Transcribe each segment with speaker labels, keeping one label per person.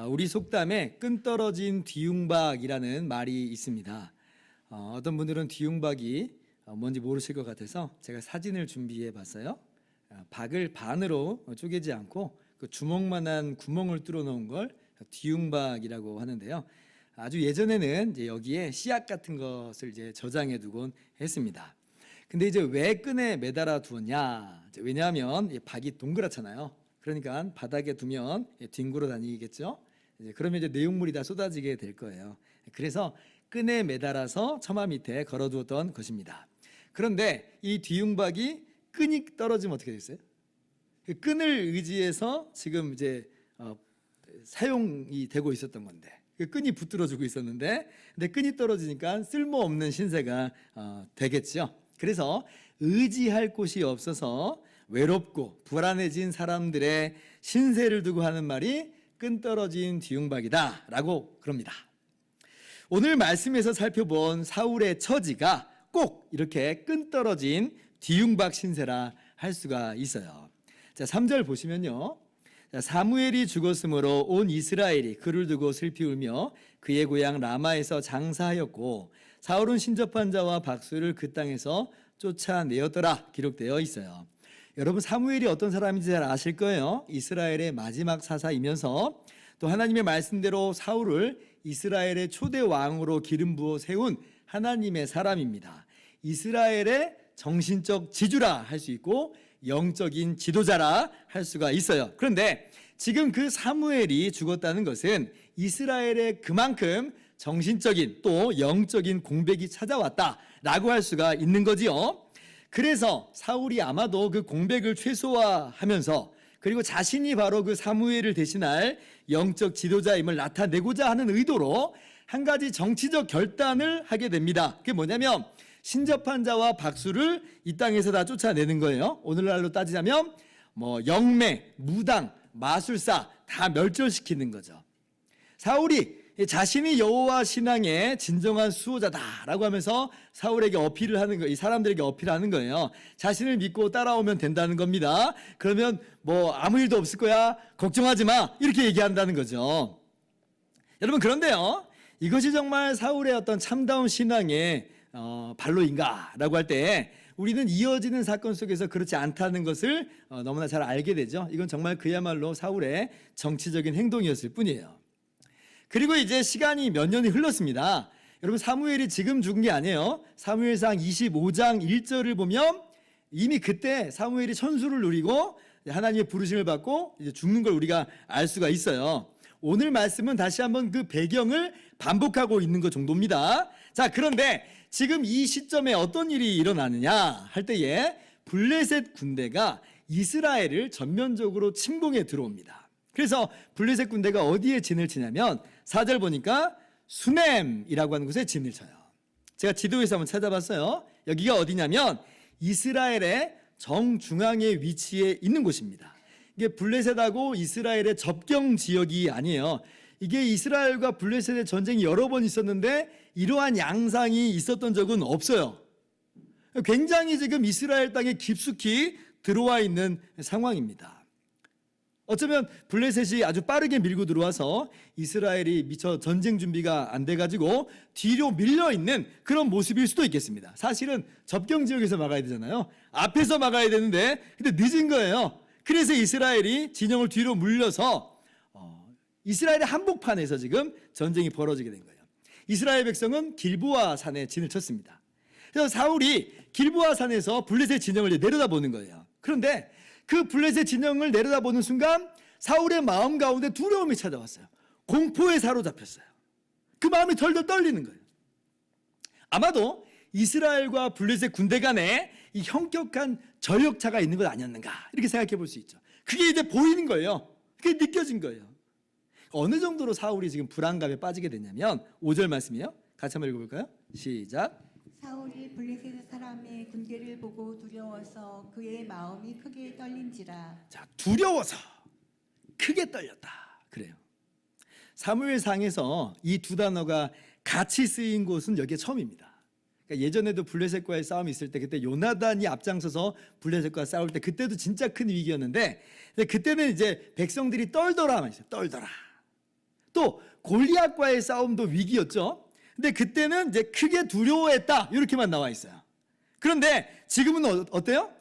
Speaker 1: 우리 속담에 끈 떨어진 뒤움박이라는 말이 있습니다. 어떤 분들은 뒤움박이 뭔지 모르실 것 같아서 제가 사진을 준비해 봤어요. 박을 반으로 쪼개지 않고 그 주먹만한 구멍을 뚫어 놓은 걸 뒤움박이라고 하는데요. 아주 예전에는 이제 여기에 씨앗 같은 것을 이제 저장해 두곤 했습니다. 근데 이제 왜 끈에 매달아 두었냐? 왜냐하면 박이 동그랗잖아요. 그러니까 바닥에 두면 뒹굴어 다니겠죠. 그러면 이제 내용물이 다 쏟아지게 될 거예요. 그래서 끈에 매달아서 처마 밑에 걸어두었던 것입니다. 그런데 이 뒤움박이 끈이 떨어지면 어떻게 됐어요? 끈을 의지해서 지금 이제 사용이 되고 있었던 건데 끈이 붙들어주고 있었는데 근데 끈이 떨어지니까 쓸모없는 신세가 되겠죠. 그래서 의지할 곳이 없어서 외롭고 불안해진 사람들의 신세를 두고 하는 말이 끈 떨어진 뒤움박이다 라고 그럽니다. 오늘 말씀에서 살펴본 사울의 처지가 꼭 이렇게 끈 떨어진 뒤움박 신세라 할 수가 있어요. 자, 3절 보시면요. 사무엘이 죽었으므로 온 이스라엘이 그를 두고 슬피 울며 그의 고향 라마에서 장사하였고 사울은 신접한 자와 박수를 그 땅에서 쫓아내었더라 기록되어 있어요. 여러분 사무엘이 어떤 사람인지 잘 아실 거예요. 이스라엘의 마지막 사사이면서 또 하나님의 말씀대로 사울을 이스라엘의 초대 왕으로 기름 부어 세운 하나님의 사람입니다. 이스라엘의 정신적 지주라 할 수 있고 영적인 지도자라 할 수가 있어요. 그런데 지금 그 사무엘이 죽었다는 것은 이스라엘에 그만큼 정신적인 또 영적인 공백이 찾아왔다라고 할 수가 있는 거지요. 그래서 사울이 아마도 그 공백을 최소화하면서 그리고 자신이 바로 그 사무엘을 대신할 영적 지도자임을 나타내고자 하는 의도로 한 가지 정치적 결단을 하게 됩니다. 그게 뭐냐면 신접한 자와 박수를 이 땅에서 다 쫓아내는 거예요. 오늘날로 따지자면 영매, 무당, 마술사 다 멸절시키는 거죠. 사울이 자신이 여호와 신앙의 진정한 수호자다라고 하면서 사울에게 어필을 하는 거예요. 이 사람들에게 어필하는 거예요. 자신을 믿고 따라오면 된다는 겁니다. 그러면 아무 일도 없을 거야. 걱정하지 마. 이렇게 얘기한다는 거죠. 여러분 그런데요. 이것이 정말 사울의 어떤 참다운 신앙의 발로인가라고 할 때 우리는 이어지는 사건 속에서 그렇지 않다는 것을 너무나 잘 알게 되죠. 이건 정말 그야말로 사울의 정치적인 행동이었을 뿐이에요. 그리고 이제 시간이 몇 년이 흘렀습니다. 여러분 사무엘이 지금 죽은 게 아니에요. 사무엘상 25장 1절을 보면 이미 그때 사무엘이 천수를 누리고 하나님의 부르심을 받고 이제 죽는 걸 우리가 알 수가 있어요. 오늘 말씀은 다시 한번 그 배경을 반복하고 있는 것 정도입니다. 자, 그런데 지금 이 시점에 어떤 일이 일어나느냐 할 때에 블레셋 군대가 이스라엘을 전면적으로 침공해 들어옵니다. 그래서 블레셋 군대가 어디에 진을 치냐면 4절 보니까 수넴이라고 하는 곳에 진을 쳐요. 제가 지도에서 한번 찾아봤어요. 여기가 어디냐면 이스라엘의 정중앙에 위치해 있는 곳입니다. 이게 블레셋하고 이스라엘의 접경 지역이 아니에요. 이게 이스라엘과 블레셋의 전쟁이 여러 번 있었는데 이러한 양상이 있었던 적은 없어요. 굉장히 지금 이스라엘 땅에 깊숙이 들어와 있는 상황입니다. 어쩌면 블레셋이 아주 빠르게 밀고 들어와서 이스라엘이 미처 전쟁 준비가 안 돼가지고 뒤로 밀려있는 그런 모습일 수도 있겠습니다. 사실은 접경 지역에서 막아야 되잖아요. 앞에서 막아야 되는데 근데 늦은 거예요. 그래서 이스라엘이 진영을 뒤로 물려서 이스라엘의 한복판에서 지금 전쟁이 벌어지게 된 거예요. 이스라엘 백성은 길보아 산에 진을 쳤습니다. 그래서 사울이 길보아 산에서 블레셋 진영을 내려다보는 거예요. 그런데 그 블레셋 진영을 내려다보는 순간 사울의 마음 가운데 두려움이 찾아왔어요. 공포에 사로잡혔어요. 그 마음이 덜덜 떨리는 거예요. 아마도 이스라엘과 블레셋 군대 간에 이 형격한 전력차가 있는 것 아니었는가 이렇게 생각해 볼 수 있죠. 그게 이제 보이는 거예요. 그게 느껴진 거예요. 어느 정도로 사울이 지금 불안감에 빠지게 됐냐면 5절 말씀이에요. 같이 한번 읽어볼까요? 시작.
Speaker 2: 사울이 블레셋 사람의 군대를 보고 두려워서 그의 마음이 크게 떨린지라.
Speaker 1: 자, 두려워서 크게 떨렸다. 그래요. 사무엘상에서 이 두 단어가 같이 쓰인 곳은 여기에 처음입니다. 그러니까 예전에도 블레셋과의 싸움이 있을 때 그때 요나단이 앞장서서 블레셋과 싸울 때 그때도 진짜 큰 위기였는데 그때는 이제 백성들이 떨더라만 있어요. 떨더라. 또 골리앗과의 싸움도 위기였죠. 근데 그때는 이제 크게 두려워했다 이렇게만 나와 있어요. 그런데 지금은 어때요?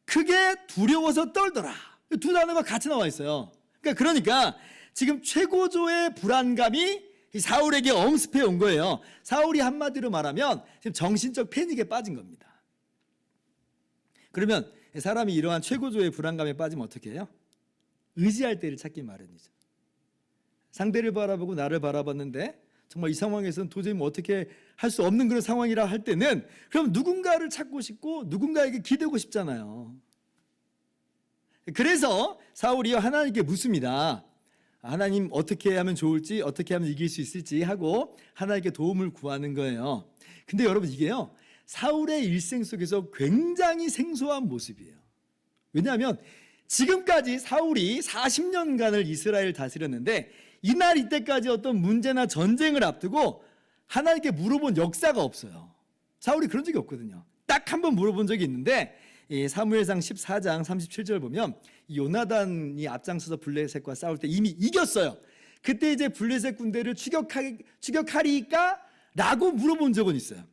Speaker 1: 크게 두려워서 떨더라. 두 단어가 같이 나와 있어요. 그러니까 지금 최고조의 불안감이 사울에게 엄습해 온 거예요. 사울이 한마디로 말하면 지금 정신적 패닉에 빠진 겁니다. 그러면 사람이 이러한 최고조의 불안감에 빠지면 어떻게 해요? 의지할 때를 찾기 마련이죠. 상대를 바라보고 나를 바라봤는데 정말 이 상황에서는 도저히 뭐 어떻게 할 수 없는 그런 상황이라 할 때는 그럼 누군가를 찾고 싶고 누군가에게 기대고 싶잖아요. 그래서 사울이 하나님께 묻습니다. 하나님 어떻게 하면 좋을지, 어떻게 하면 이길 수 있을지 하고 하나님께 도움을 구하는 거예요. 근데 여러분 이게요, 사울의 일생 속에서 굉장히 생소한 모습이에요. 왜냐하면 지금까지 사울이 40년간을 이스라엘을 다스렸는데 이날 이때까지 어떤 문제나 전쟁을 앞두고 하나님께 물어본 역사가 없어요. 사울이 그런 적이 없거든요. 딱 한 번 물어본 적이 있는데 사무엘상 14장 37절 보면 요나단이 앞장서서 블레셋과 싸울 때 이미 이겼어요. 그때 이제 블레셋 군대를 추격하리까? 라고 물어본 적은 있어요.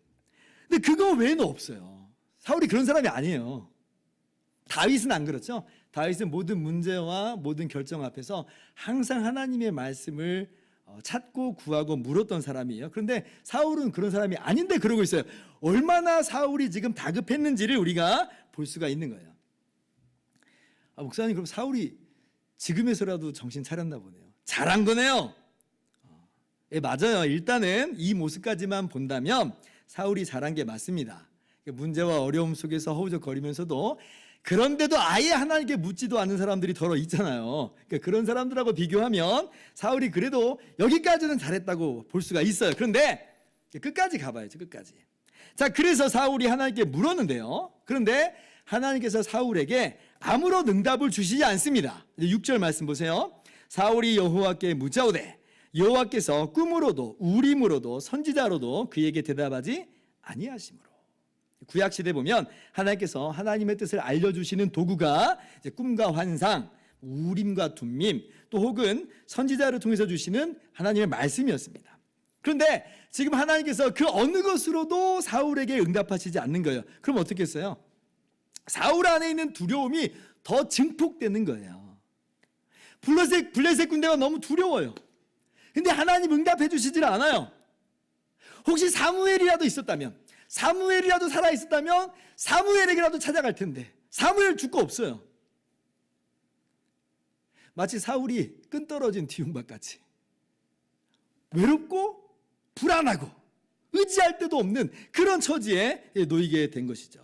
Speaker 1: 근데 그거 외에는 없어요. 사울이 그런 사람이 아니에요. 다윗은 안 그렇죠? 다윗은 모든 문제와 모든 결정 앞에서 항상 하나님의 말씀을 찾고 구하고 물었던 사람이에요. 그런데 사울은 그런 사람이 아닌데 그러고 있어요. 얼마나 사울이 지금 다급했는지를 우리가 볼 수가 있는 거예요. 목사님, 그럼 사울이 지금에서라도 정신 차렸나 보네요. 잘한 거네요. 맞아요. 일단은 이 모습까지만 본다면 사울이 잘한 게 맞습니다. 문제와 어려움 속에서 허우적거리면서도 그런데도 아예 하나님께 묻지도 않는 사람들이 더러 있잖아요. 그러니까 그런 사람들하고 비교하면 사울이 그래도 여기까지는 잘했다고 볼 수가 있어요. 그런데 끝까지 가봐야죠. 끝까지. 자, 그래서 사울이 하나님께 물었는데요. 그런데 하나님께서 사울에게 아무런 응답을 주시지 않습니다. 6절 말씀 보세요. 사울이 여호와께 묻자오되 여호와께서 꿈으로도 우림으로도 선지자로도 그에게 대답하지 아니하시므로. 구약 시대 보면 하나님께서 하나님의 뜻을 알려주시는 도구가 이제 꿈과 환상, 우림과 둠밈, 또 혹은 선지자를 통해서 주시는 하나님의 말씀이었습니다. 그런데 지금 하나님께서 그 어느 것으로도 사울에게 응답하시지 않는 거예요. 그럼 어떻게 했어요? 사울 안에 있는 두려움이 더 증폭되는 거예요. 블레셋 군대가 너무 두려워요. 근데 하나님 응답해 주시질 않아요. 혹시 사무엘이라도 있었다면, 사무엘이라도 살아있었다면 사무엘에게라도 찾아갈 텐데 사무엘 줄 거 없어요. 마치 사울이 끈떨어진 뒤움박같이 외롭고 불안하고 의지할 데도 없는 그런 처지에 놓이게 된 것이죠.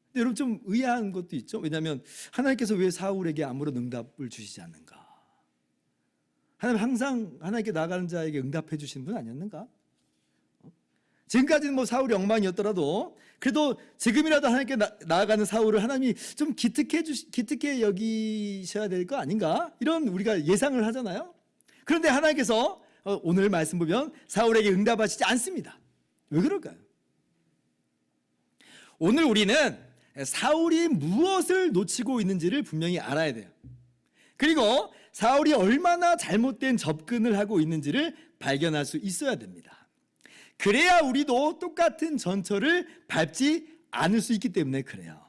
Speaker 1: 근데 여러분 좀 의아한 것도 있죠. 왜냐하면 하나님께서 왜 사울에게 아무런 응답을 주시지 않는가? 하나님 항상 하나님께 나가는 자에게 응답해 주신 분 아니었는가? 지금까지는 뭐 사울이 엉망이었더라도 그래도 지금이라도 하나님께 나아가는 사울을 하나님이 좀 기특해 여기셔야 될 거 아닌가? 이런 우리가 예상을 하잖아요. 그런데 하나님께서 오늘 말씀 보면 사울에게 응답하시지 않습니다. 왜 그럴까요? 오늘 우리는 사울이 무엇을 놓치고 있는지를 분명히 알아야 돼요. 그리고 사울이 얼마나 잘못된 접근을 하고 있는지를 발견할 수 있어야 됩니다. 그래야 우리도 똑같은 전철을 밟지 않을 수 있기 때문에 그래요.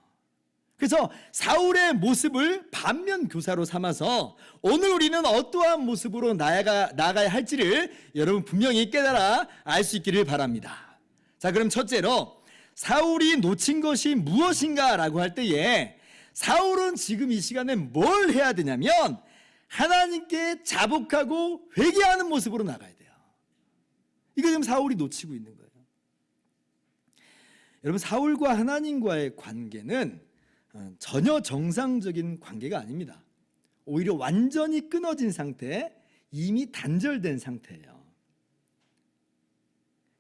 Speaker 1: 그래서 사울의 모습을 반면 교사로 삼아서 오늘 우리는 어떠한 모습으로 나아가야 할지를 여러분 분명히 깨달아 알 수 있기를 바랍니다. 자, 그럼 첫째로 사울이 놓친 것이 무엇인가라고 할 때에 사울은 지금 이 시간에 뭘 해야 되냐면 하나님께 자복하고 회개하는 모습으로 나가야 돼요. 이거 지금 사울이 놓치고 있는 거예요. 여러분, 사울과 하나님과의 관계는 전혀 정상적인 관계가 아닙니다. 오히려 완전히 끊어진 상태, 이미 단절된 상태예요.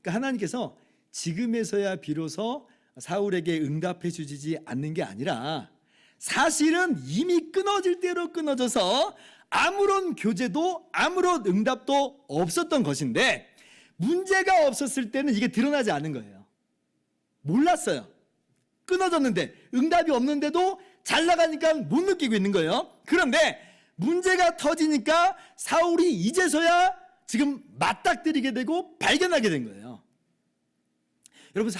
Speaker 1: 그러니까 하나님께서 지금에서야 비로소 사울에게 응답해 주시지 않는 게 아니라 사실은 이미 끊어질 대로 끊어져서 아무런 교제도 아무런 응답도 없었던 것인데 문제가 없었을 때는 이게 드러나지 않은 거예요. 몰랐어요. 끊어졌는데 응답이 없는데도 잘 나가니까 못 느끼고 있는 거예요. 그런데 문제가 터지니까 사울이 이제서야 지금 맞닥뜨리게 되고 발견하게 된 거예요. 여러분,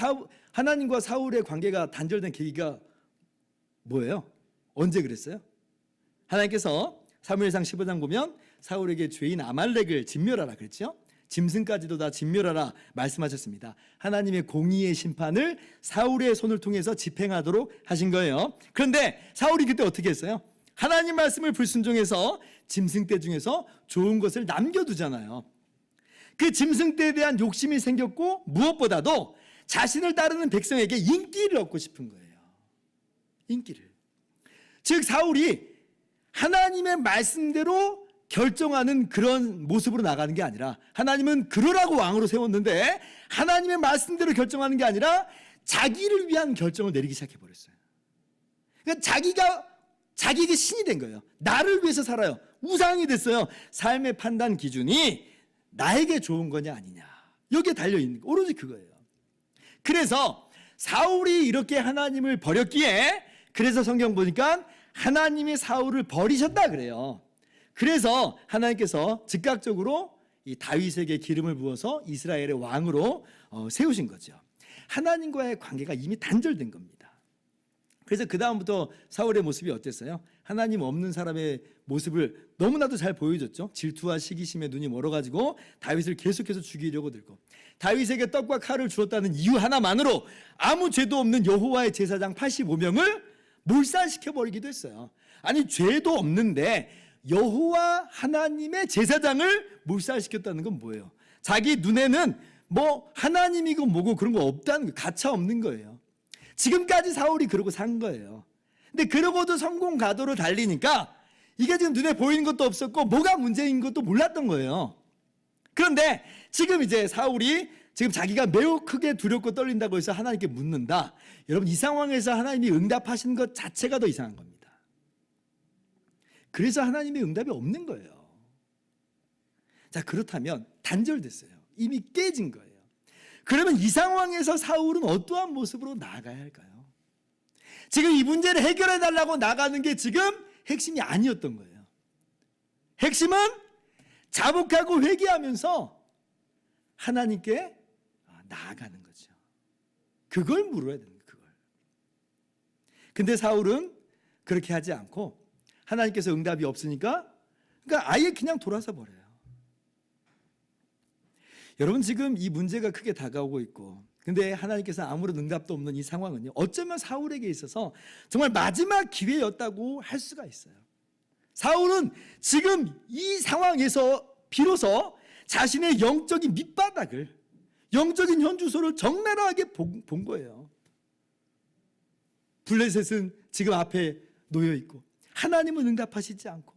Speaker 1: 하나님과 사울의 관계가 단절된 계기가 뭐예요? 언제 그랬어요? 하나님께서 사무엘상 15장 보면 사울에게 죄인 아말렉을 진멸하라 그랬죠. 짐승까지도 다 진멸하라 말씀하셨습니다. 하나님의 공의의 심판을 사울의 손을 통해서 집행하도록 하신 거예요. 그런데 사울이 그때 어떻게 했어요? 하나님 말씀을 불순종해서 짐승떼 중에서 좋은 것을 남겨두잖아요. 그 짐승떼에 대한 욕심이 생겼고, 무엇보다도 자신을 따르는 백성에게 인기를 얻고 싶은 거예요. 인기를. 즉 사울이 하나님의 말씀대로 결정하는 그런 모습으로 나가는 게 아니라, 하나님은 그러라고 왕으로 세웠는데 하나님의 말씀대로 결정하는 게 아니라 자기를 위한 결정을 내리기 시작해버렸어요. 그러니까 자기에게 신이 된 거예요. 나를 위해서 살아요. 우상이 됐어요. 삶의 판단 기준이 나에게 좋은 거냐 아니냐, 여기에 달려있는 거, 오로지 그거예요. 그래서 사울이 이렇게 하나님을 버렸기에, 그래서 성경 보니까 하나님이 사울을 버리셨다 그래요. 그래서 하나님께서 즉각적으로 이 다윗에게 기름을 부어서 이스라엘의 왕으로 세우신 거죠. 하나님과의 관계가 이미 단절된 겁니다. 그래서 그 다음부터 사울의 모습이 어땠어요? 하나님 없는 사람의 모습을 너무나도 잘 보여줬죠. 질투와 시기심에 눈이 멀어가지고 다윗을 계속해서 죽이려고 들고, 다윗에게 떡과 칼을 주었다는 이유 하나만으로 아무 죄도 없는 여호와의 제사장 85명을 몰살시켜버리기도 했어요. 아니, 죄도 없는데 여호와 하나님의 제사장을 몰살시켰다는 건 뭐예요? 자기 눈에는 뭐 하나님이고 뭐고 그런 거 없다는 거, 가차 없는 거예요. 지금까지 사울이 그러고 산 거예요. 근데 그러고도 성공 가도로 달리니까 이게 지금 눈에 보이는 것도 없었고 뭐가 문제인 것도 몰랐던 거예요. 그런데 지금 이제 사울이 지금 자기가 매우 크게 두렵고 떨린다고 해서 하나님께 묻는다. 여러분, 이 상황에서 하나님이 응답하시는 것 자체가 더 이상한 겁니다. 그래서 하나님의 응답이 없는 거예요. 자, 그렇다면 단절됐어요. 이미 깨진 거예요. 그러면 이 상황에서 사울은 어떠한 모습으로 나아가야 할까요? 지금 이 문제를 해결해 달라고 나가는 게 지금 핵심이 아니었던 거예요. 핵심은 자복하고 회개하면서 하나님께 나아가는 거죠. 그걸 물어야 되는 거예요. 그걸. 근데 사울은 그렇게 하지 않고 하나님께서 응답이 없으니까 그러니까 아예 그냥 돌아서 버려요. 여러분, 지금 이 문제가 크게 다가오고 있고, 근데 하나님께서 아무런 응답도 없는 이 상황은요, 어쩌면 사울에게 있어서 정말 마지막 기회였다고 할 수가 있어요. 사울은 지금 이 상황에서 비로소 자신의 영적인 밑바닥을, 영적인 현주소를 적나라하게 본 거예요. 블레셋은 지금 앞에 놓여 있고 하나님은 응답하시지 않고,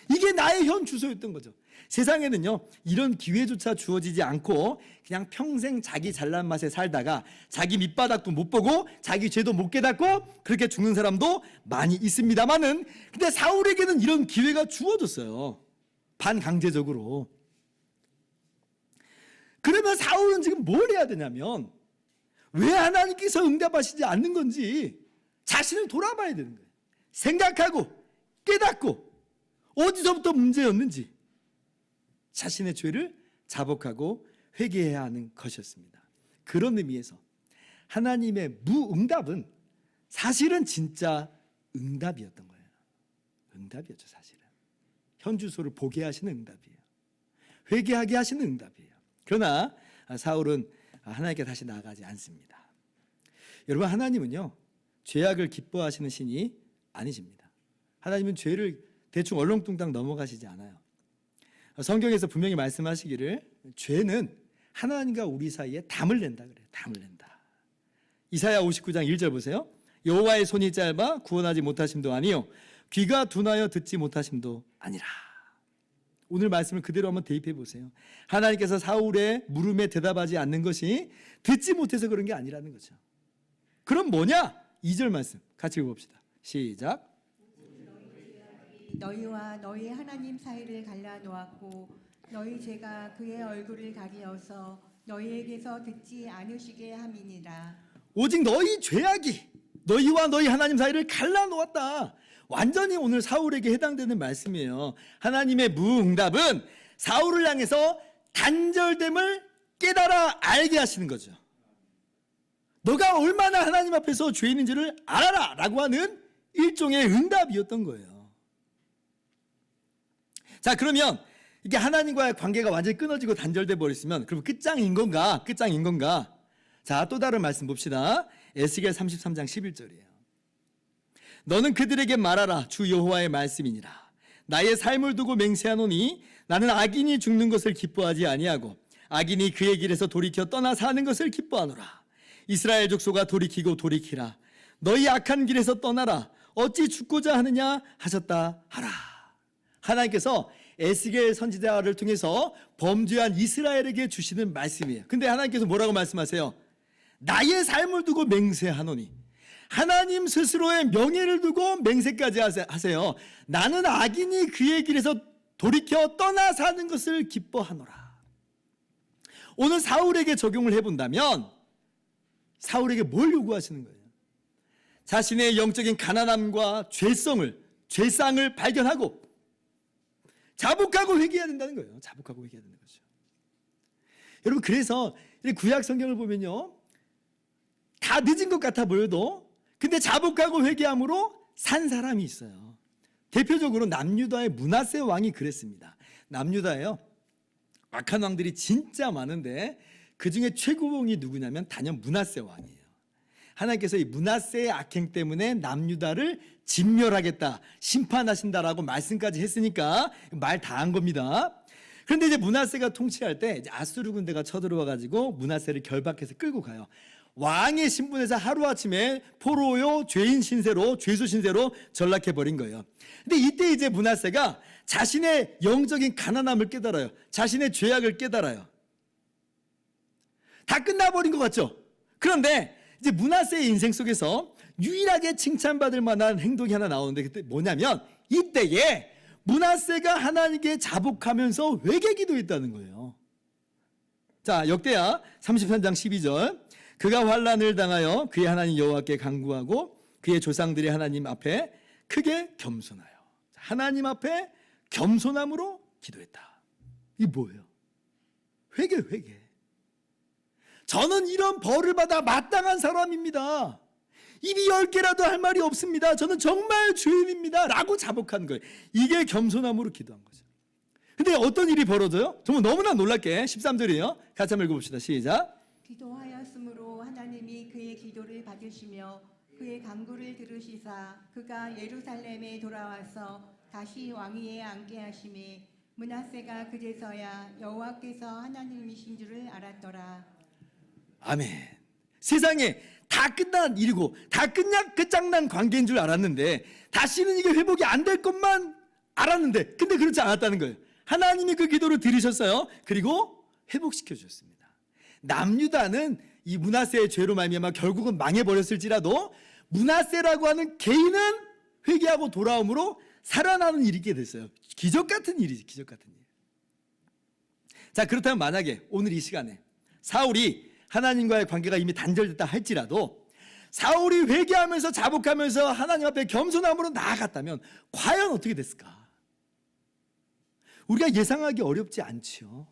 Speaker 1: 이게 나의 현 주소였던 거죠. 세상에는요, 이런 기회조차 주어지지 않고 그냥 평생 자기 잘난 맛에 살다가 자기 밑바닥도 못 보고 자기 죄도 못 깨닫고 그렇게 죽는 사람도 많이 있습니다만은, 근데 사울에게는 이런 기회가 주어졌어요. 반강제적으로. 그러면 사울은 지금 뭘 해야 되냐면, 왜 하나님께서 응답하시지 않는 건지 자신을 돌아봐야 되는 거예요. 생각하고 깨닫고 어디서부터 문제였는지 자신의 죄를 자복하고 회개해야 하는 것이었습니다. 그런 의미에서 하나님의 무응답은 사실은 진짜 응답이었던 거예요. 응답이었죠, 사실은. 현주소를 보게 하시는 응답이에요. 회개하게 하시는 응답이에요. 그러나 사울은 하나님께 다시 나아가지 않습니다. 여러분, 하나님은요, 죄악을 기뻐하시는 신이 아니십니다. 하나님은 죄를 대충 얼렁뚱땅 넘어가시지 않아요. 성경에서 분명히 말씀하시기를 죄는 하나님과 우리 사이에 담을 낸다 그래요. 담을 낸다. 이사야 59장 1절 보세요. 여호와의 손이 짧아 구원하지 못하심도 아니요 귀가 둔하여 듣지 못하심도 아니라. 오늘 말씀을 그대로 한번 대입해 보세요. 하나님께서 사울의 물음에 대답하지 않는 것이 듣지 못해서 그런 게 아니라는 거죠. 그럼 뭐냐? 2절 말씀 같이 읽어봅시다. 시작.
Speaker 2: 너희와 너희 하나님 사이를 갈라놓았고 너희 죄가 그의 얼굴을 가리어서 너희에게서 듣지 않으시게 함이니라.
Speaker 1: 오직 너희 죄악이 너희와 너희 하나님 사이를 갈라놓았다. 완전히 오늘 사울에게 해당되는 말씀이에요. 하나님의 무응답은 사울을 향해서 단절됨을 깨달아 알게 하시는 거죠. 너가 얼마나 하나님 앞에서 죄인인지를 알아라 라고 하는 일종의 응답이었던 거예요. 자, 그러면 이게 하나님과의 관계가 완전히 끊어지고 단절돼 버렸으면 그럼 끝장인 건가? 끝장인 건가? 자, 또 다른 말씀 봅시다. 에스겔 33장 11절이에요. 너는 그들에게 말하라. 주 여호와의 말씀이니라. 나의 삶을 두고 맹세하노니 나는 악인이 죽는 것을 기뻐하지 아니하고 악인이 그의 길에서 돌이켜 떠나 사는 것을 기뻐하노라. 이스라엘 족속아 돌이키고 돌이키라. 너희 악한 길에서 떠나라. 어찌 죽고자 하느냐 하셨다 하라. 하나님께서 에스겔 선지자를 통해서 범죄한 이스라엘에게 주시는 말씀이에요. 근데 하나님께서 뭐라고 말씀하세요? 나의 삶을 두고 맹세하노니, 하나님 스스로의 명예를 두고 맹세까지 하세요. 나는 악인이 그의 길에서 돌이켜 떠나 사는 것을 기뻐하노라. 오늘 사울에게 적용을 해본다면 사울에게 뭘 요구하시는 거예요? 자신의 영적인 가난함과 죄상을 발견하고 자복하고 회개해야 된다는 거예요. 자복하고 회개해야 되는 거죠. 여러분, 그래서 구약 성경을 보면요, 다 늦은 것 같아 보여도 근데 자복하고 회개함으로 산 사람이 있어요. 대표적으로 남유다의 므낫세 왕이 그랬습니다. 남유다에요, 악한 왕들이 진짜 많은데 그 중에 최고봉이 누구냐면 단연 므낫세 왕이에요. 하나님께서 이 므낫세의 악행 때문에 남유다를 진멸하겠다, 심판하신다라고 말씀까지 했으니까 말 다 한 겁니다. 그런데 이제 므낫세가 통치할 때 이제 아수르 군대가 쳐들어와 가지고 므낫세를 결박해서 끌고 가요. 왕의 신분에서 하루아침에 포로요 죄인 신세로, 죄수 신세로 전락해 버린 거예요. 근데 이때 이제 므낫세가 자신의 영적인 가난함을 깨달아요. 자신의 죄악을 깨달아요. 다 끝나버린 것 같죠? 그런데 이제 므낫세의 인생 속에서 유일하게 칭찬받을 만한 행동이 하나 나오는데 그때 뭐냐면 이때에 므낫세가 하나님께 자복하면서 회개 기도했다는 거예요. 자, 역대하 33장 12절. 그가 환난을 당하여 그의 하나님 여호와께 간구하고 그의 조상들의 하나님 앞에 크게 겸손하여, 하나님 앞에 겸손함으로 기도했다. 이게 뭐예요? 회개. 저는 이런 벌을 받아 마땅한 사람입니다. 입이 10개라도 할 말이 없습니다. 저는 정말 죄인입니다 라고 자복한 거예요. 이게 겸손함으로 기도한 거죠. 근데 어떤 일이 벌어져요? 정말 너무나 놀랍게 13절이에요. 같이 한번 읽어봅시다. 시작.
Speaker 2: 기도하였으므로 하나님이 그의 기도를 받으시며 그의 간구를 들으시사 그가 예루살렘에 돌아와서 다시 왕위에 앉게 하심에 므낫세가 그제서야 여호와께서 하나님이신 줄을 알았더라.
Speaker 1: 아멘. 세상에 다 끝난 일이고 다 끝장난 관계인 줄 알았는데 다시는 이게 회복이 안 될 것만 알았는데 근데 그렇지 않았다는 거예요. 하나님이 그 기도를 들으셨어요. 그리고 회복시켜 주셨습니다. 남유다는 이 므낫세의 죄로 말미암아 결국은 망해버렸을지라도 므낫세라고 하는 개인은 회개하고 돌아옴으로 살아나는 일이 있게 됐어요. 기적 같은 일이지, 기적 같은 일. 자, 그렇다면 만약에 오늘 이 시간에 사울이 하나님과의 관계가 이미 단절됐다 할지라도 사울이 회개하면서 자복하면서 하나님 앞에 겸손함으로 나아갔다면 과연 어떻게 됐을까? 우리가 예상하기 어렵지 않지요.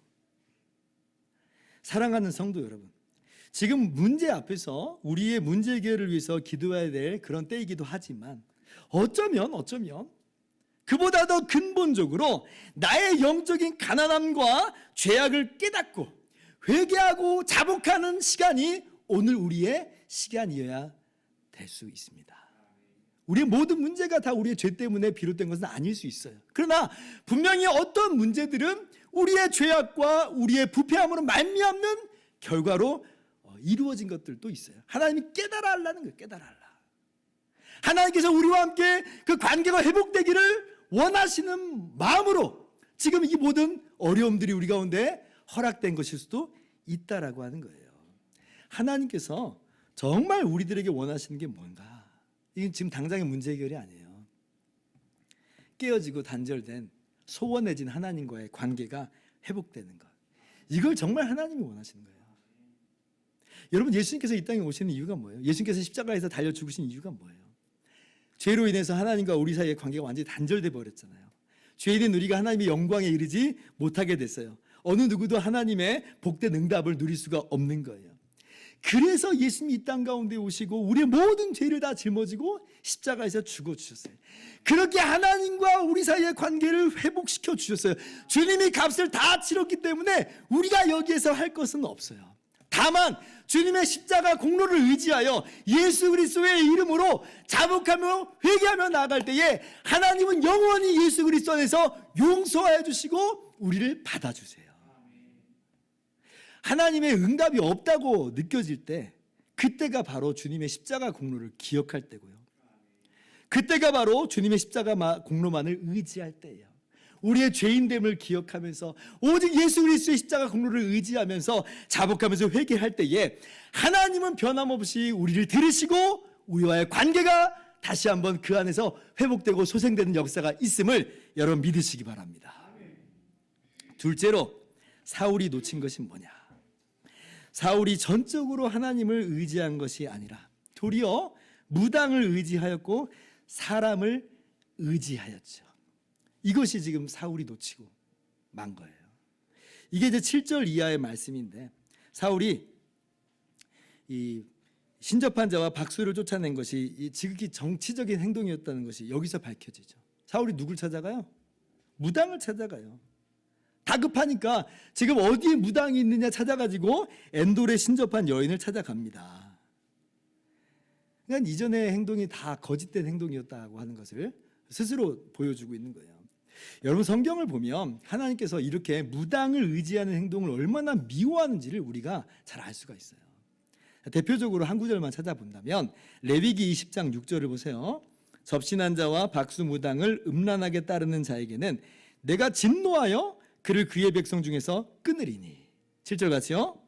Speaker 1: 사랑하는 성도 여러분, 지금 문제 앞에서 우리의 문제 해결을 위해서 기도해야 될 그런 때이기도 하지만 어쩌면 그보다 더 근본적으로 나의 영적인 가난함과 죄악을 깨닫고 회개하고 자복하는 시간이 오늘 우리의 시간이어야 될 수 있습니다. 우리의 모든 문제가 다 우리의 죄 때문에 비롯된 것은 아닐 수 있어요. 그러나 분명히 어떤 문제들은 우리의 죄악과 우리의 부패함으로 말미암는 결과로 이루어진 것들도 있어요. 하나님이 깨달아 하려는 거예요. 깨달아 하려. 하나님께서 우리와 함께 그 관계가 회복되기를 원하시는 마음으로 지금 이 모든 어려움들이 우리 가운데 허락된 것일 수도 있다라고 하는 거예요. 하나님께서 정말 우리들에게 원하시는 게 뭔가? 이건 지금 당장의 문제 해결이 아니에요. 깨어지고 단절된 소원해진 하나님과의 관계가 회복되는 것. 이걸 정말 하나님이 원하시는 거예요. 여러분, 예수님께서 이 땅에 오시는 이유가 뭐예요? 예수님께서 십자가에서 달려 죽으신 이유가 뭐예요? 죄로 인해서 하나님과 우리 사이의 관계가 완전히 단절돼 버렸잖아요. 죄인은 우리가 하나님의 영광에 이르지 못하게 됐어요. 어느 누구도 하나님의 복된 응답을 누릴 수가 없는 거예요. 그래서 예수님이 이 땅 가운데 오시고 우리의 모든 죄를 다 짊어지고 십자가에서 죽어주셨어요. 그렇게 하나님과 우리 사이의 관계를 회복시켜 주셨어요. 주님이 값을 다 치렀기 때문에 우리가 여기에서 할 것은 없어요. 다만 주님의 십자가 공로를 의지하여 예수 그리스도의 이름으로 자복하며 회개하며 나아갈 때에 하나님은 영원히 예수 그리스도 안에서 용서하여 주시고 우리를 받아주세요. 하나님의 응답이 없다고 느껴질 때 그때가 바로 주님의 십자가 공로를 기억할 때고요. 그때가 바로 주님의 십자가 공로만을 의지할 때예요. 우리의 죄인됨을 기억하면서 오직 예수 그리스도의 십자가 공로를 의지하면서 자복하면서 회개할 때에 하나님은 변함없이 우리를 들으시고 우리와의 관계가 다시 한번 그 안에서 회복되고 소생되는 역사가 있음을 여러분 믿으시기 바랍니다. 둘째로 사울이 놓친 것이 뭐냐? 사울이 전적으로 하나님을 의지한 것이 아니라 도리어 무당을 의지하였고 사람을 의지하였죠. 이것이 지금 사울이 놓치고 만 거예요. 이게 이제 7절 이하의 말씀인데 사울이 이 신접한 자와 박수를 쫓아낸 것이 이 지극히 정치적인 행동이었다는 것이 여기서 밝혀지죠. 사울이 누굴 찾아가요? 무당을 찾아가요. 다급하니까 지금 어디에 무당이 있느냐 찾아가지고 엔돌에 신접한 여인을 찾아갑니다. 그러니까 이전의 행동이 다 거짓된 행동이었다고 하는 것을 스스로 보여주고 있는 거예요. 여러분 성경을 보면 하나님께서 이렇게 무당을 의지하는 행동을 얼마나 미워하는지를 우리가 잘 알 수가 있어요. 대표적으로 한 구절만 찾아본다면 레위기 20장 6절을 보세요. 접신한 자와 박수 무당을 음란하게 따르는 자에게는 내가 진노하여 그를 그의 백성 중에서 끊으리니. 7절 같이요.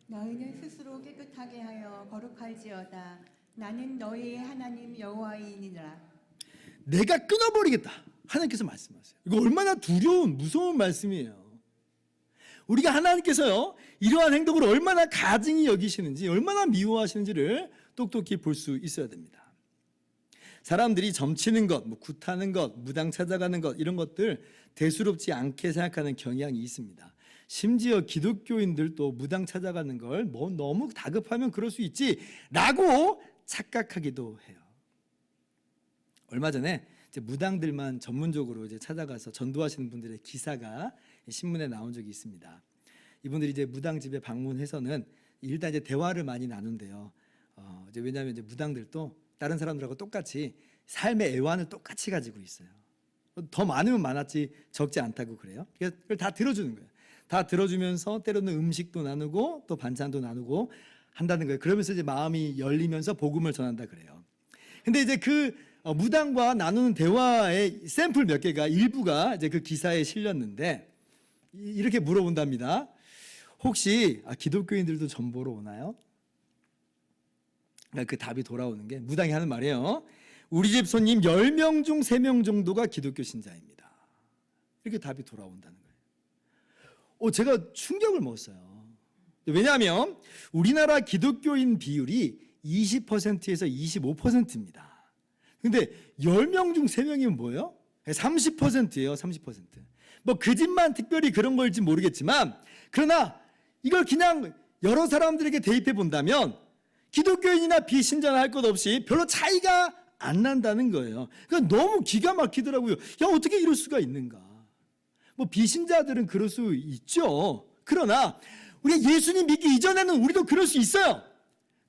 Speaker 2: 너희는 스스로 깨끗하게 하여 거룩할지어다. 나는 너희의 하나님 여호와이니라.
Speaker 1: 내가 끊어버리겠다. 하나님께서 말씀하세요. 이거 얼마나 두려운 무서운 말씀이에요. 우리가 하나님께서요 이러한 행동을 얼마나 가증히 여기시는지 얼마나 미워하시는지를 똑똑히 볼 수 있어야 됩니다. 사람들이 점치는 것, 굿하는 것, 무당 찾아가는 것 이런 것들 대수롭지 않게 생각하는 경향이 있습니다. 심지어 기독교인들도 무당 찾아가는 걸 뭐 너무 다급하면 그럴 수 있지라고 착각하기도 해요. 얼마 전에 이제 무당들만 전문적으로 이제 찾아가서 전도하시는 분들의 기사가 신문에 나온 적이 있습니다. 이분들이 이제 무당집에 방문해서는 일단 이제 대화를 많이 나눈대요. 이제 왜냐하면 이제 무당들도 다른 사람들하고 똑같이 삶의 애환을 똑같이 가지고 있어요. 더 많으면 많았지 적지 않다고 그래요. 그래서 그걸 다 들어주는 거예요. 다 들어주면서 때로는 음식도 나누고 또 반찬도 나누고 한다는 거예요. 그러면서 이제 마음이 열리면서 복음을 전한다 그래요. 근데 이제 그 무당과 나누는 대화의 샘플 몇 개가 일부가 이제 그 기사에 실렸는데 이렇게 물어본답니다. 혹시 기독교인들도 전 보러 오나요? 그 답이 돌아오는 게 무당이 하는 말이에요. 우리 집 손님 10명 중 3명 정도가 기독교 신자입니다. 이렇게 답이 돌아온다는 거예요. 제가 충격을 먹었어요. 왜냐하면 우리나라 기독교인 비율이 20%에서 25%입니다. 근데 10명 중 3명이면 뭐예요? 30%예요. 30%. 뭐 그 집만 특별히 그런 걸지 모르겠지만 그러나 이걸 그냥 여러 사람들에게 대입해 본다면 기독교인이나 비신자나 할 것 없이 별로 차이가 안 난다는 거예요. 그러니까 너무 기가 막히더라고요. 야, 어떻게 이럴 수가 있는가? 뭐 비신자들은 그럴 수 있죠. 그러나 우리가 예수님 믿기 이전에는 우리도 그럴 수 있어요.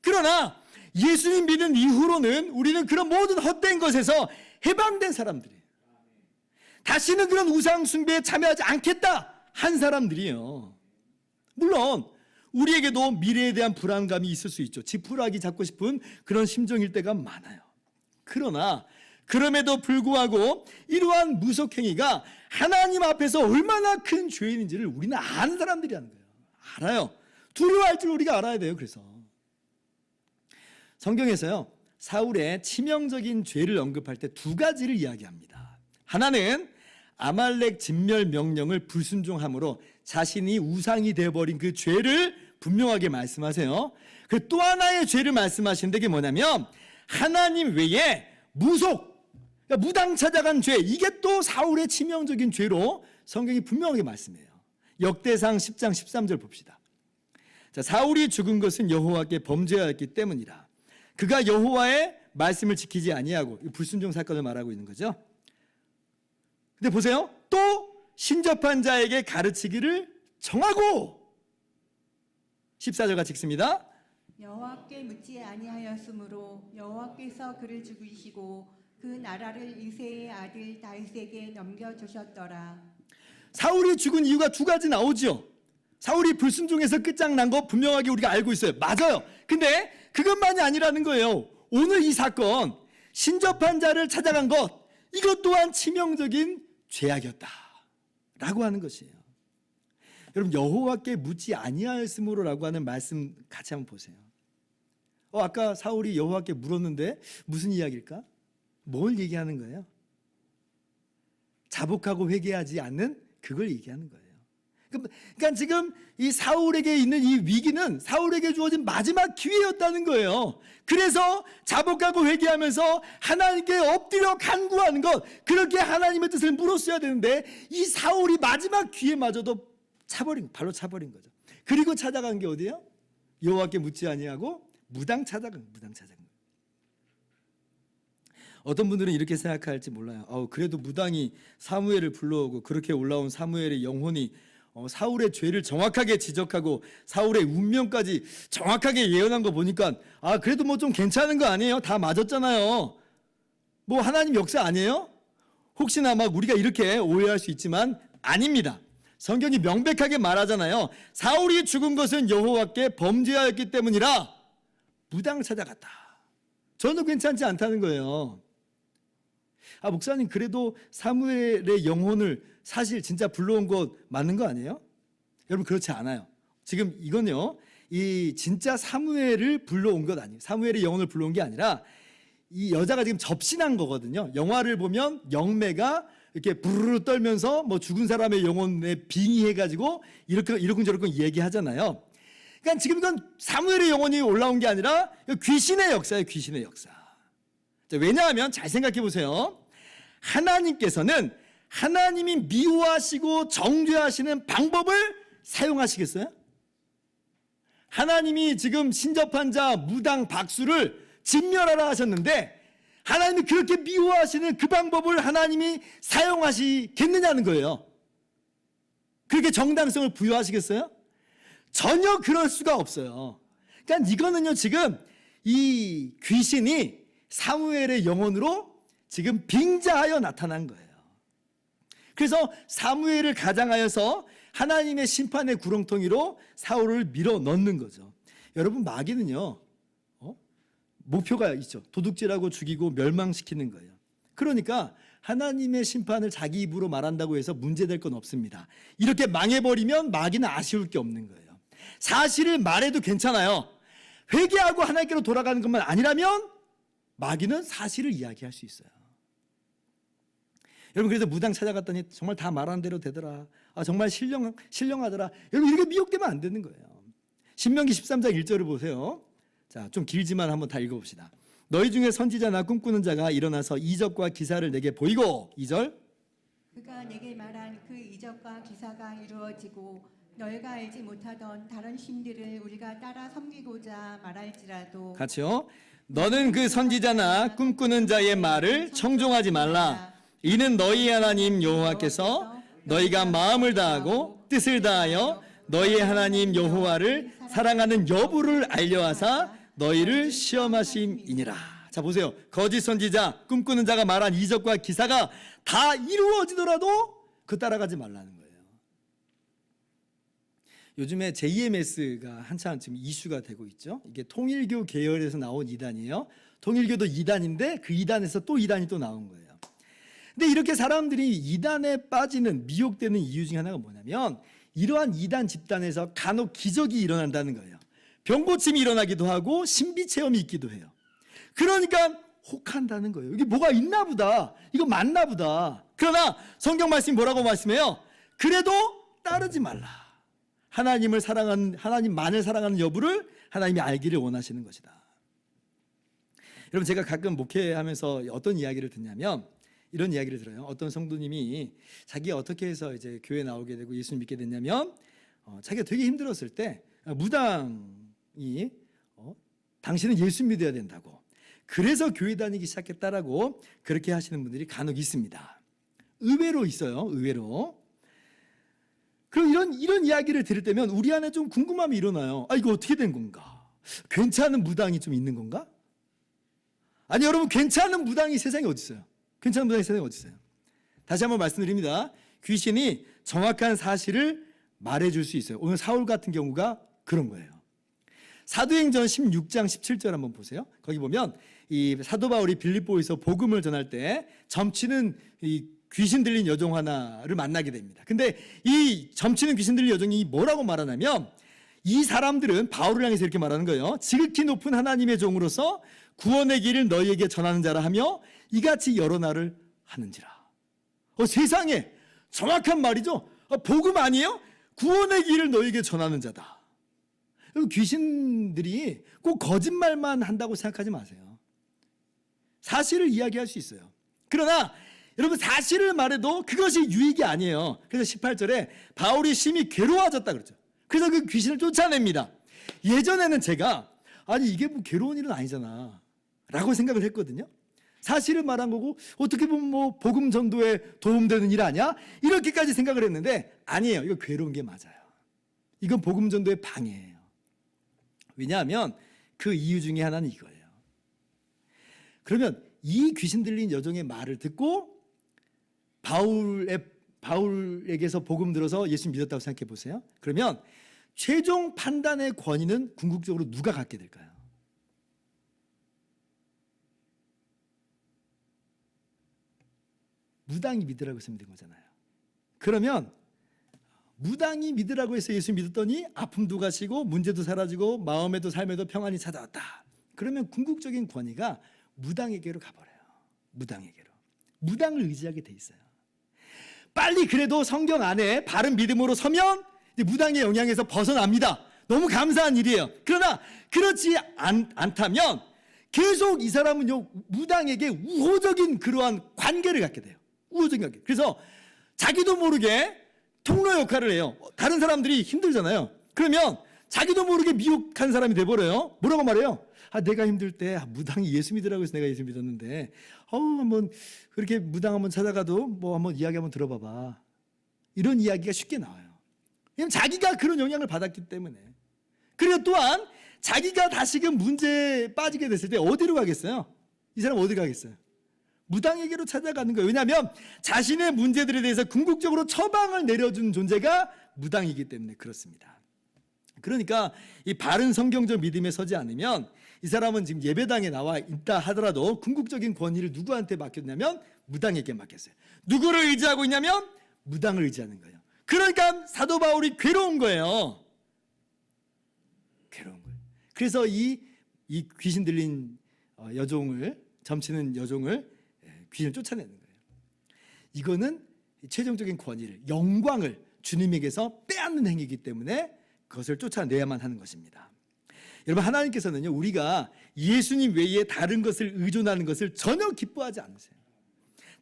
Speaker 1: 그러나 예수님 믿은 이후로는 우리는 그런 모든 헛된 것에서 해방된 사람들이에요. 다시는 그런 우상 숭배에 참여하지 않겠다 한 사람들이에요. 물론 우리에게도 미래에 대한 불안감이 있을 수 있죠. 지푸라기 잡고 싶은 그런 심정일 때가 많아요. 그러나 그럼에도 불구하고 이러한 무속행위가 하나님 앞에서 얼마나 큰 죄인인지를 우리는 아는 사람들이라는 거예요. 알아요. 두려워할 줄 우리가 알아야 돼요. 그래서 성경에서요 사울의 치명적인 죄를 언급할 때 두 가지를 이야기합니다. 하나는 아말렉 진멸 명령을 불순종함으로 자신이 우상이 되어버린 그 죄를 분명하게 말씀하세요. 그 또 하나의 죄를 말씀하시는데 그게 뭐냐면 하나님 외에 무속, 그러니까 무당 찾아간 죄, 이게 또 사울의 치명적인 죄로 성경이 분명하게 말씀해요. 역대상 10장 13절 봅시다. 자, 사울이 죽은 것은 여호와께 범죄하였기 때문이라. 그가 여호와의 말씀을 지키지 아니하고, 불순종 사건을 말하고 있는 거죠. 근데 보세요. 또 신접한 자에게 가르치기를 정하고, 14절 같이 읽습니다.
Speaker 2: 여호와께 묻지 아니하였으므로 여호와께서 그를 죽이시고 그 나라를 이새의 아들 다윗에게 넘겨주셨더라.
Speaker 1: 사울이 죽은 이유가 두 가지 나오죠. 사울이 불순종해서 끝장난 거 분명하게 우리가 알고 있어요. 맞아요. 근데 그것만이 아니라는 거예요. 오늘 이 사건, 신접한 자를 찾아간 것, 이것 또한 치명적인 죄악이었다 라고 하는 것이에요. 여러분, 여호와께 묻지 아니하였으므로라고 하는 말씀 같이 한번 보세요. 아까 사울이 여호와께 물었는데 무슨 이야기일까? 뭘 얘기하는 거예요? 자복하고 회개하지 않는 그걸 얘기하는 거예요. 그러니까 지금 이 사울에게 있는 이 위기는 사울에게 주어진 마지막 기회였다는 거예요. 그래서 자복하고 회개하면서 하나님께 엎드려 간구하는 것, 그렇게 하나님의 뜻을 물었어야 되는데 이 사울이 마지막 기회마저도 발로 차버린 거죠. 그리고 찾아간 게 어디예요? 여호와께 묻지 아니하고 무당 찾아간 거예요. 어떤 분들은 이렇게 생각할지 몰라요. 그래도 무당이 사무엘을 불러오고 그렇게 올라온 사무엘의 영혼이 사울의 죄를 정확하게 지적하고 사울의 운명까지 정확하게 예언한 거 보니까 그래도 뭐 좀 괜찮은 거 아니에요? 다 맞았잖아요. 뭐 하나님 역사 아니에요? 혹시나 막 우리가 이렇게 오해할 수 있지만 아닙니다. 성경이 명백하게 말하잖아요. 사울이 죽은 것은 여호와께 범죄하였기 때문이라 무당을 찾아갔다. 저는 괜찮지 않다는 거예요. 목사님, 그래도 사무엘의 영혼을 사실 진짜 불러온 것 맞는 거 아니에요? 여러분, 그렇지 않아요. 지금 이건요, 이 진짜 사무엘을 불러온 것 아니에요. 사무엘의 영혼을 불러온 게 아니라 이 여자가 지금 접신한 거거든요. 영화를 보면 영매가 이렇게 부르르 떨면서 뭐 죽은 사람의 영혼에 빙의해가지고 이러쿵저러쿵 얘기하잖아요. 그러니까 지금 이건 사무엘의 영혼이 올라온 게 아니라 귀신의 역사예요. 귀신의 역사. 왜냐하면 잘 생각해 보세요. 하나님께서는 하나님이 미워하시고 정죄하시는 방법을 사용하시겠어요? 하나님이 지금 신접한 자 무당 박수를 진멸하라 하셨는데 하나님이 그렇게 미워하시는 그 방법을 하나님이 사용하시겠느냐는 거예요. 그렇게 정당성을 부여하시겠어요? 전혀 그럴 수가 없어요. 그러니까 이거는요, 지금 이 귀신이 사무엘의 영혼으로 지금 빙자하여 나타난 거예요. 그래서 사무엘을 가장하여서 하나님의 심판의 구렁텅이로 사울을 밀어 넣는 거죠. 여러분, 마귀는요, 목표가 있죠. 도둑질하고 죽이고 멸망시키는 거예요. 그러니까 하나님의 심판을 자기 입으로 말한다고 해서 문제될 건 없습니다. 이렇게 망해버리면 마귀는 아쉬울 게 없는 거예요. 사실을 말해도 괜찮아요. 회개하고 하나님께로 돌아가는 것만 아니라면 마귀는 사실을 이야기할 수 있어요. 여러분, 그래서 무당 찾아갔더니 정말 다 말하는 대로 되더라. 정말 신령하더라. 여러분, 이렇게 미혹되면 안 되는 거예요. 신명기 13장 1절을 보세요. 자, 좀 길지만 한번 다 읽어봅시다. 너희 중에 선지자나 꿈꾸는 자가 일어나서 이적과 기사를 내게 보이고, 2절,
Speaker 2: 그가 내게 말한 그 이적과 기사가 이루어지고 너희가 알지 못하던 다른 신들을 우리가 따라 섬기고자 말할지라도,
Speaker 1: 같이요. 너는 그 선지자나 꿈꾸는 자의 말을 청종하지 말라. 이는 너희 하나님 여호와께서 너희가 마음을 다하고 뜻을 다하여 너희 하나님 여호와를 사랑하는 여부를 알려하사 너희를 시험하심이니라. 자, 보세요. 거짓 선지자, 꿈꾸는 자가 말한 이적과 기사가 다 이루어지더라도 그 따라가지 말라는 거예요. 요즘에 JMS가 한참 지금 이슈가 되고 있죠. 이게 통일교 계열에서 나온 이단이에요. 통일교도 이단인데 그 이단에서 또 이단이 또 나온 거예요. 근데 이렇게 사람들이 이단에 빠지는, 미혹되는 이유 중에 하나가 뭐냐면 이러한 이단 집단에서 간혹 기적이 일어난다는 거예요. 병고침이 일어나기도 하고 신비체험이 있기도 해요. 그러니까 혹한다는 거예요. 이게 뭐가 있나 보다. 이거 맞나 보다. 그러나 성경 말씀이 뭐라고 말씀해요? 그래도 따르지 말라. 하나님만을 사랑하는 여부를 하나님이 알기를 원하시는 것이다. 여러분, 제가 가끔 목회하면서 어떤 이야기를 듣냐면 이런 이야기를 들어요. 어떤 성도님이 자기가 어떻게 해서 이제 교회 나오게 되고 예수 믿게 됐냐면 자기가 되게 힘들었을 때 무당이 당신은 예수 믿어야 된다고, 그래서 교회 다니기 시작했다라고 그렇게 하시는 분들이 간혹 있습니다. 의외로 있어요. 의외로. 그럼 이런 이야기를 들을 때면 우리 안에 좀 궁금함이 일어나요. 이거 어떻게 된 건가? 괜찮은 무당이 좀 있는 건가? 아니 여러분, 괜찮은 무당이 세상에 어디 있어요? 괜찮은 무당이 세상에 어디 있어요? 다시 한번 말씀드립니다. 귀신이 정확한 사실을 말해줄 수 있어요. 오늘 사울 같은 경우가 그런 거예요. 사도행전 16장 17절 한번 보세요. 거기 보면 이 사도 바울이 빌립보에서 복음을 전할 때 점치는 이 귀신 들린 여종 하나를 만나게 됩니다. 근데 이 점치는 귀신 들린 여종이 뭐라고 말하냐면, 이 사람들은 바울을 향해서 이렇게 말하는 거예요. 지극히 높은 하나님의 종으로서 구원의 길을 너희에게 전하는 자라 하며 이같이 여러 날을 하는지라. 세상에 정확한 말이죠. 복음 아니에요? 구원의 길을 너희에게 전하는 자다. 귀신들이 꼭 거짓말만 한다고 생각하지 마세요. 사실을 이야기할 수 있어요. 그러나 여러분, 사실을 말해도 그것이 유익이 아니에요. 그래서 18절에 바울이 심히 괴로워졌다 그러죠. 그래서 그 귀신을 쫓아냅니다. 예전에는 제가 이게 뭐 괴로운 일은 아니잖아 라고 생각을 했거든요. 사실을 말한 거고 어떻게 보면 뭐 복음 전도에 도움되는 일 아니야? 이렇게까지 생각을 했는데 아니에요. 이거 괴로운 게 맞아요. 이건 복음 전도의 방해예요. 왜냐하면 그 이유 중에 하나는 이거예요. 그러면 이 귀신 들린 여종의 말을 듣고 바울에게서 복음 들어서 예수 믿었다고 생각해 보세요. 그러면 최종 판단의 권위는 궁극적으로 누가 갖게 될까요? 무당이 믿으라고 해서 믿은 거잖아요. 그러면 무당이 믿으라고 해서 예수 믿었더니 아픔도 가시고 문제도 사라지고 마음에도 삶에도 평안이 찾아왔다. 그러면 궁극적인 권위가 무당에게로 가버려요. 무당에게로. 무당을 의지하게 돼 있어요. 빨리 그래도 성경 안에 바른 믿음으로 서면 무당의 영향에서 벗어납니다. 너무 감사한 일이에요. 그러나 그렇지 않다면 계속 이 사람은요, 무당에게 우호적인 그러한 관계를 갖게 돼요. 우호적인 관계. 그래서 자기도 모르게 통로 역할을 해요. 다른 사람들이 힘들잖아요. 그러면 자기도 모르게 미혹한 사람이 돼버려요. 뭐라고 말해요? 내가 힘들 때 무당이 예수 믿으라고 해서 내가 예수 믿었는데 한번 그렇게 무당 한번 찾아가도 뭐 한번 이야기 한번 들어봐봐. 이런 이야기가 쉽게 나와요. 왜냐면 자기가 그런 영향을 받았기 때문에. 그리고 또한 자기가 다시금 문제에 빠지게 됐을 때 어디로 가겠어요? 이 사람 어디 가겠어요? 무당에게로 찾아가는 거예요. 왜냐하면 자신의 문제들에 대해서 궁극적으로 처방을 내려준 존재가 무당이기 때문에 그렇습니다. 그러니까 이 바른 성경적 믿음에 서지 않으면 이 사람은 지금 예배당에 나와 있다 하더라도 궁극적인 권위를 누구한테 맡겼냐면 무당에게 맡겼어요. 누구를 의지하고 있냐면 무당을 의지하는 거예요. 그러니까 사도 바울이 괴로운 거예요. 괴로운 거예요. 그래서 이 귀신 들린 여종을, 점치는 여종을 귀신을 쫓아내는 거예요. 이거는 최종적인 권위를, 영광을 주님에게서 빼앗는 행위이기 때문에 그것을 쫓아내야만 하는 것입니다. 여러분, 하나님께서는요, 우리가 예수님 외에 다른 것을 의존하는 것을 전혀 기뻐하지 않으세요.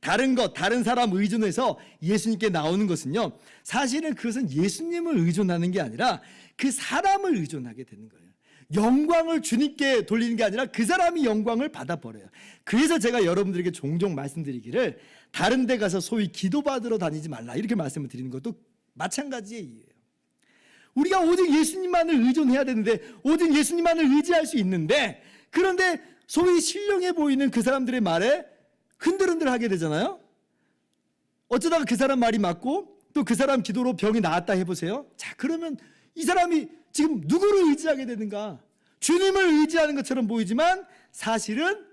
Speaker 1: 다른 것, 다른 사람 의존해서 예수님께 나오는 것은요, 사실은 그것은 예수님을 의존하는 게 아니라 그 사람을 의존하게 되는 거예요. 영광을 주님께 돌리는 게 아니라 그 사람이 영광을 받아버려요. 그래서 제가 여러분들에게 종종 말씀드리기를 다른 데 가서 소위 기도받으러 다니지 말라 이렇게 말씀을 드리는 것도 마찬가지의 이유예요. 우리가 오직 예수님만을 의존해야 되는데, 오직 예수님만을 의지할 수 있는데, 그런데 소위 신령해 보이는 그 사람들의 말에 흔들흔들하게 되잖아요. 어쩌다가 그 사람 말이 맞고 또 그 사람 기도로 병이 나았다 해보세요. 자, 그러면 이 사람이 지금 누구를 의지하게 되는가? 주님을 의지하는 것처럼 보이지만 사실은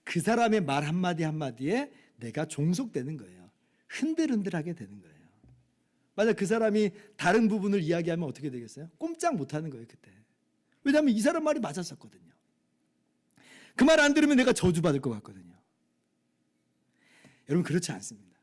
Speaker 1: 그 사람의 말 한마디 한마디에 내가 종속되는 거예요. 흔들흔들하게 되는 거예요. 만약 그 사람이 다른 부분을 이야기하면 어떻게 되겠어요? 꼼짝 못하는 거예요, 그때. 왜냐하면 이 사람 말이 맞았었거든요. 그 말 안 들으면 내가 저주받을 것 같거든요. 여러분, 그렇지 않습니다.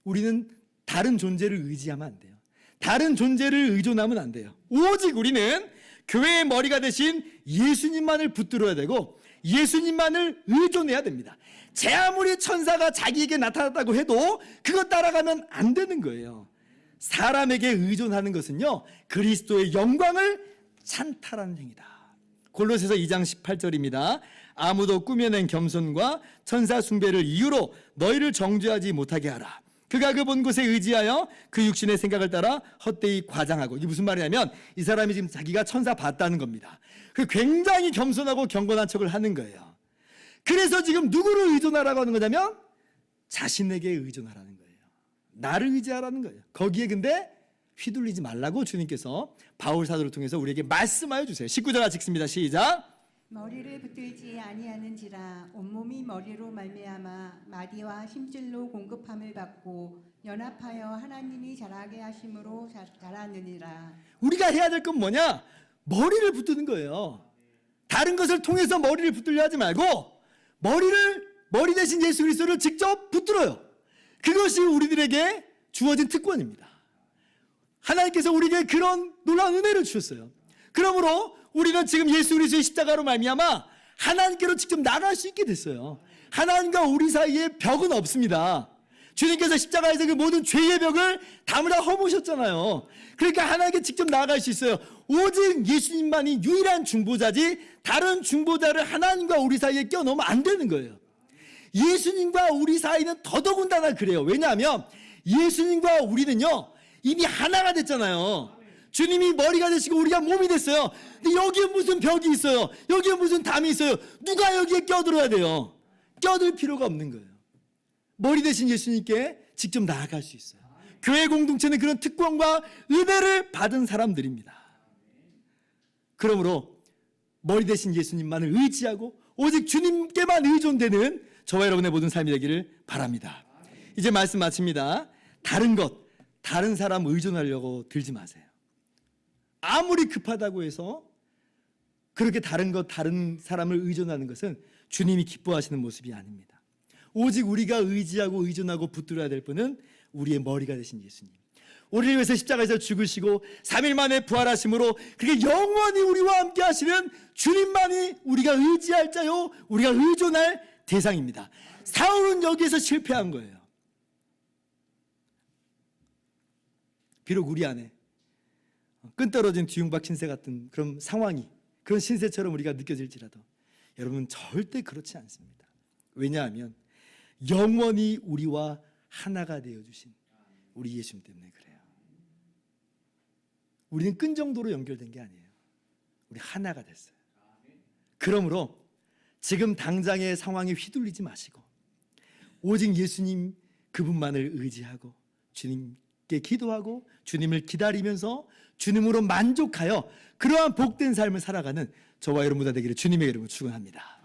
Speaker 1: 우리는 다른 존재를 의지하면 안 돼요. 다른 존재를 의존하면 안 돼요. 오직 우리는 교회의 머리가 되신 예수님만을 붙들어야 되고, 예수님만을 의존해야 됩니다. 제 아무리 천사가 자기에게 나타났다고 해도 그것 따라가면 안 되는 거예요. 사람에게 의존하는 것은요, 그리스도의 영광을 찬탈하는 행위다. 골로새서 2장 18절입니다. 아무도 꾸며낸 겸손과 천사 숭배를 이유로 너희를 정죄하지 못하게 하라. 그가 그 본 곳에 의지하여 그 육신의 생각을 따라 헛되이 과장하고. 이게 무슨 말이냐면 이 사람이 지금 자기가 천사 봤다는 겁니다. 그 굉장히 겸손하고 경건한 척을 하는 거예요. 그래서 지금 누구를 의존하라고 하는 거냐면 자신에게 의존하라는 거예요. 나를 의지하라는 거예요. 거기에 근데 휘둘리지 말라고 주님께서 바울 사도를 통해서 우리에게 말씀하여 주세요. 19절 같이 읽습니다. 시작.
Speaker 2: 머리를 붙들지 아니하는지라 온몸이 머리로 말미암아 마디와 힘줄로 공급함을 받고 연합하여 하나님이 자라게 하심으로 자라느니라.
Speaker 1: 우리가 해야 될 건 뭐냐? 머리를 붙드는 거예요. 다른 것을 통해서 머리를 붙들려 하지 말고 머리 대신 예수 그리스도를 직접 붙들어요. 그것이 우리들에게 주어진 특권입니다. 하나님께서 우리에게 그런 놀라운 은혜를 주셨어요. 그러므로 우리는 지금 예수 그리스도의 십자가로 말미암아 하나님께로 직접 나갈 수 있게 됐어요. 하나님과 우리 사이에 벽은 없습니다. 주님께서 십자가에서 그 모든 죄의 벽을 다무다 허무셨잖아요. 그러니까 하나님께 직접 나아갈 수 있어요. 오직 예수님만이 유일한 중보자지 다른 중보자를 하나님과 우리 사이에 껴넣으면 안 되는 거예요. 예수님과 우리 사이는 더더군다나 그래요. 왜냐하면 예수님과 우리는요 이미 하나가 됐잖아요. 주님이 머리가 되시고 우리가 몸이 됐어요. 근데 여기에 무슨 벽이 있어요? 여기에 무슨 담이 있어요? 누가 여기에 껴들어야 돼요? 껴들 필요가 없는 거예요. 머리 대신 예수님께 직접 나아갈 수 있어요. 교회 공동체는 그런 특권과 은혜를 받은 사람들입니다. 그러므로 머리 대신 예수님만을 의지하고 오직 주님께만 의존되는 저와 여러분의 모든 삶이 되기를 바랍니다. 이제 말씀 마칩니다. 다른 사람 의존하려고 들지 마세요. 아무리 급하다고 해서 그렇게 다른 사람을 의존하는 것은 주님이 기뻐하시는 모습이 아닙니다. 오직 우리가 의지하고 의존하고 붙들어야 될 분은 우리의 머리가 되신 예수님. 우리를 위해서 십자가에서 죽으시고 3일 만에 부활하심으로 그게 영원히 우리와 함께 하시는 주님만이 우리가 의지할 자요 우리가 의존할 대상입니다. 사울은 여기에서 실패한 거예요. 비록 우리 안에 끈떨어진 뒤흉박 신세 같은 그런 상황이 그런 신세처럼 우리가 느껴질지라도 여러분 절대 그렇지 않습니다. 왜냐하면 영원히 우리와 하나가 되어주신 우리 예수님 때문에 그래요. 우리는 끈 정도로 연결된 게 아니에요. 우리 하나가 됐어요. 그러므로 지금 당장의 상황에 휘둘리지 마시고 오직 예수님 그분만을 의지하고 주님께 기도하고 주님을 기다리면서 주님으로 만족하여 그러한 복된 삶을 살아가는 저와 여러분들 되기를 주님의 이름으로 축원합니다.